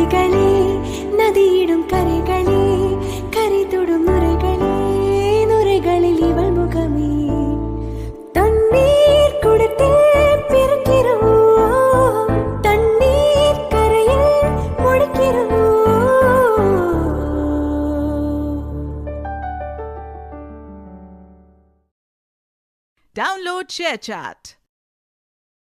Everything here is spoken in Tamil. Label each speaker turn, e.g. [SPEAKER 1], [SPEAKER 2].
[SPEAKER 1] நதிகளே நதியிடும் கரைகளே கரை தொடும் நுரைகளே நுரைகளில் இவள் முகமே தண்ணீர் குடத்தில் பிறக்கிறோம் தண்ணீர் கரையில் முடிக்கிறோம்.
[SPEAKER 2] Download ShareChat.